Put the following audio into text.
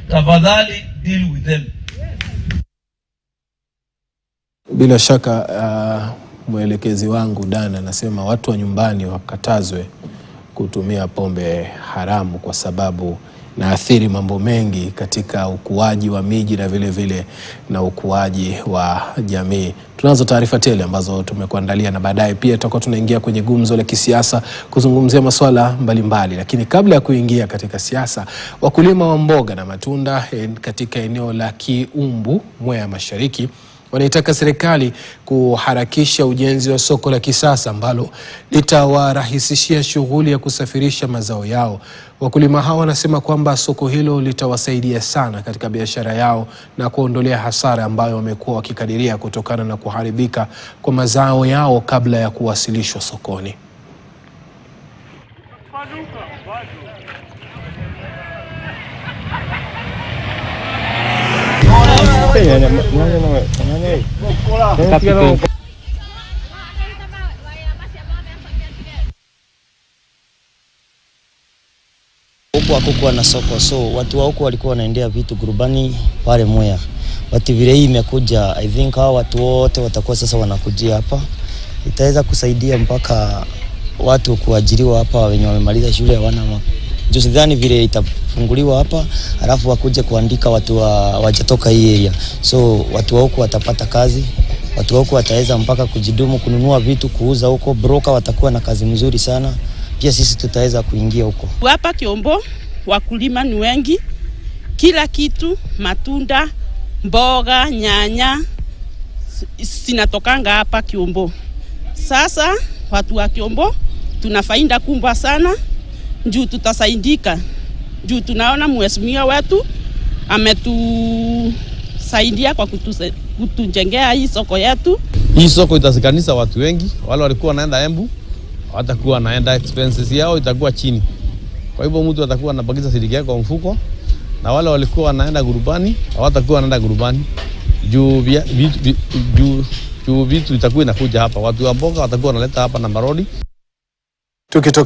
tafadhali deal with them. Bila shaka mwelekezi wangu Dana anasema watu wa nyumbani wakatazwe kutumia pombe haramu kwa sababu naathiri mambo mengi katika ukuaji wa miji na vile vile na ukuaji wa jamii. Tunazo taarifa tele ambazo tumekuandalia na baadaye pia tutakuwa tunaingia kwenye gumzo la kisiasa kuzungumzia masuala mbalimbali. Lakini kabla ya kuingia katika siasa, wakulima wa mboga na matunda katika eneo la Kiumbu, Mwea Mashariki, wanaitaka serikali kuharakisha ujenzi wa soko la kisasa ambalo litawarahisishia shughuli ya kusafirisha mazao yao. Wakulima hao wanasema kwamba soko hilo litawasaidia sana katika biashara yao na kuondolea hasara ambayo wamekuwa wakikadiria kutokana na kuharibika kwa mazao yao kabla ya kuwasilishwa sokoni. Huku hakukuwa na soko, so watu wa huku walikuwa wanaendea vitu Gurubani pale Mwea. Watu vile hii imekuja, I think hao watu wote watakuwa sasa wanakujia hapa. Itaweza kusaidia mpaka watu kuajiriwa hapa wenye wamemaliza shule hawana juzi gani vile itafunguliwa hapa, alafu wakuje kuandika watu wajatoka hii area. So watu wa huku watapata kazi, watu wa huku wataweza mpaka kujidumu kununua vitu kuuza huko, broker watakuwa na kazi mzuri sana. Pia sisi tutaweza kuingia huko. Hapa Kiombo wakulima ni wengi, kila kitu, matunda, mboga, nyanya sinatokanga hapa Kiombo. Sasa watu wa Kiombo tuna faida kubwa sana, juu tutasaidika. Juu tunaona mheshimiwa wetu ametusaidia kwa kutujengea hii soko yetu. Hii soko itasikanisha watu wengi, wale walikuwa wanaenda Embu watakuwa naenda, expenses yao itakuwa chini. Kwa hivyo mtu atakuwa anabakiza shilingi yake kwa mfuko, na wale walikuwa wanaenda Gurubani hawatakuwa wanaenda Gurubani. Juu vitu itakuwa inakuja hapa. Watu wa mboga watakuwa wanaleta hapa na marodi.